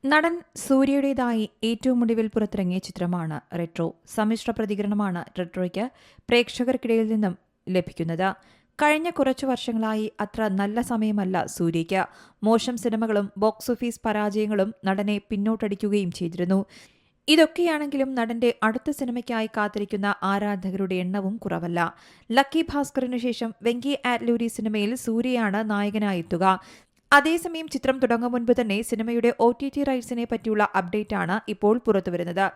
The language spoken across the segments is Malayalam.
നടൻ സൂര്യയുടേതായി ഏറ്റവും ഒടുവിൽ പുറത്തിറങ്ങിയ ചിത്രമാണ് റെട്രോ. സമ്മിശ്ര പ്രതികരണമാണ് റെട്രോയ്ക്ക് പ്രേക്ഷകർക്കിടയിൽ നിന്നും ലഭിക്കുന്നത്. കഴിഞ്ഞ കുറച്ചു വർഷങ്ങളായി അത്ര നല്ല സമയമല്ല സൂര്യയ്ക്ക്. മോശം സിനിമകളും ബോക്സ് ഓഫീസ് പരാജയങ്ങളും നടനെ പിന്നോട്ടടിക്കുകയും ചെയ്തിരുന്നു. ഇതൊക്കെയാണെങ്കിലും നടന്റെ അടുത്ത സിനിമയ്ക്കായി കാത്തിരിക്കുന്ന ആരാധകരുടെ എണ്ണവും കുറവല്ല. ലക്കി ഭാസ്കറിനു ശേഷം വെങ്കി ആറ്റ്ലൂരി സിനിമയിൽ സൂര്യയാണ് നായകനായെത്തുക. അതേസമയം ചിത്രം തുടങ്ങും മുൻപ് തന്നെ സിനിമയുടെ OTT റൈറ്റ്സിനെ പറ്റിയുള്ള അപ്ഡേറ്റാണ് ഇപ്പോൾ പുറത്തുവരുന്നത്.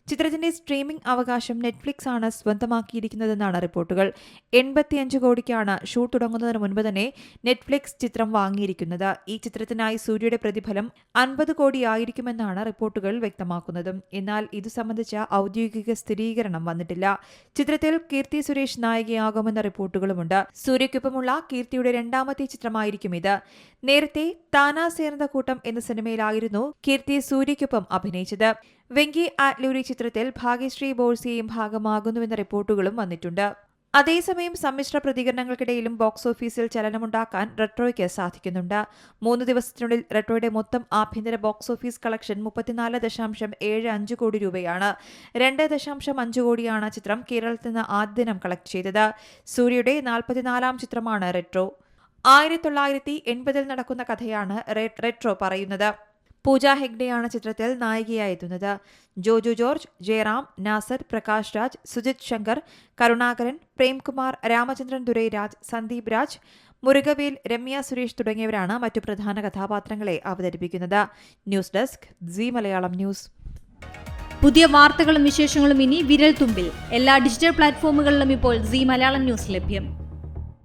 ചിത്രത്തിന്റെ സ്ട്രീമിംഗ് അവകാശം നെറ്റ്ഫ്ലിക്സ് ആണ് സ്വന്തമാക്കിയിരിക്കുന്നതെന്നാണ് റിപ്പോർട്ടുകൾ. 85 കോടിക്കാണ് ഷൂട്ട് തുടങ്ങുന്നതിന് മുൻപ് തന്നെ നെറ്റ്ഫ്ലിക്സ് ചിത്രം വാങ്ങിയിരിക്കുന്നത്. ഈ ചിത്രത്തിനായി സൂര്യയുടെ പ്രതിഫലം 50 കോടിയായിരിക്കുമെന്നാണ് റിപ്പോർട്ടുകൾ വ്യക്തമാക്കുന്നത്. എന്നാൽ ഇതു സംബന്ധിച്ച ഔദ്യോഗിക സ്ഥിരീകരണം വന്നിട്ടില്ല. ചിത്രത്തിൽ കീർത്തി സുരേഷ് നായികയാകുമെന്ന റിപ്പോർട്ടുകളുമുണ്ട്. സൂര്യയ്ക്കൊപ്പമുള്ള കീർത്തിയുടെ രണ്ടാമത്തെ ചിത്രമായിരിക്കും ഇത്. നേരത്തെ താനാ സേർന്ന കൂട്ടം എന്ന സിനിമയിലായിരുന്നു കീർത്തി സൂര്യയ്ക്കൊപ്പം അഭിനയിച്ചത്. വെങ്കി ആറ്റ്ലൂരി ചിത്രത്തിൽ ഭാഗ്യശ്രീ ബോൾസിയയും ഭാഗമാകുന്നുവെന്ന റിപ്പോർട്ടുകളും വന്നിട്ടുണ്ട്. അതേസമയം സമ്മിശ്ര പ്രതികരണങ്ങൾക്കിടയിലും ബോക്സ് ഓഫീസിൽ ചലനമുണ്ടാക്കാൻ റെട്രോയ്ക്ക് സാധിക്കുന്നുണ്ട്. 3 ദിവസത്തിനുള്ളിൽ റെട്രോയുടെ മൊത്തം ആഭ്യന്തര ബോക്സ് ഓഫീസ് കളക്ഷൻ 34.75 കോടി രൂപയാണ്. 2.5 കോടിയാണ് ചിത്രം കേരളത്തിൽ നിന്ന് ആദ്യ ദിനം കളക്ട് ചെയ്തത്. സൂര്യയുടെ 44ാം ചിത്രമാണ് റെട്രോ. 1980-ൽ നടക്കുന്ന കഥയാണ് റെട്രോ പറയുന്നത്. പൂജ ഹെഗ്ഡെയാണ് ചിത്രത്തിൽ നായികയായി എത്തുന്നത്. ജോജു ജോർജ്, ജയറാം, നാസർ, പ്രകാശ് രാജ്, സുജിത് ശങ്കർ, കരുണാകരൻ, പ്രേംകുമാർ, രാമചന്ദ്രൻ ദുരൈരാജ്, സന്ദീപ് രാജ്, മുരുകവേൽ, രമ്യ സുരേഷ് തുടങ്ങിയവരാണ് മറ്റു പ്രധാന കഥാപാത്രങ്ങളെ അവതരിപ്പിക്കുന്നത്. News desk Zee Malayalam news. പുതിയ വാർത്തകളും വിശേഷങ്ങളും ഇനി വിരൽ തുമ്പിൽ. എല്ലാ ഡിജിറ്റൽ പ്ലാറ്റ്ഫോമുകളിലും ഇപ്പോൾ സീ മലയാളം ന്യൂസ് ലഭ്യം.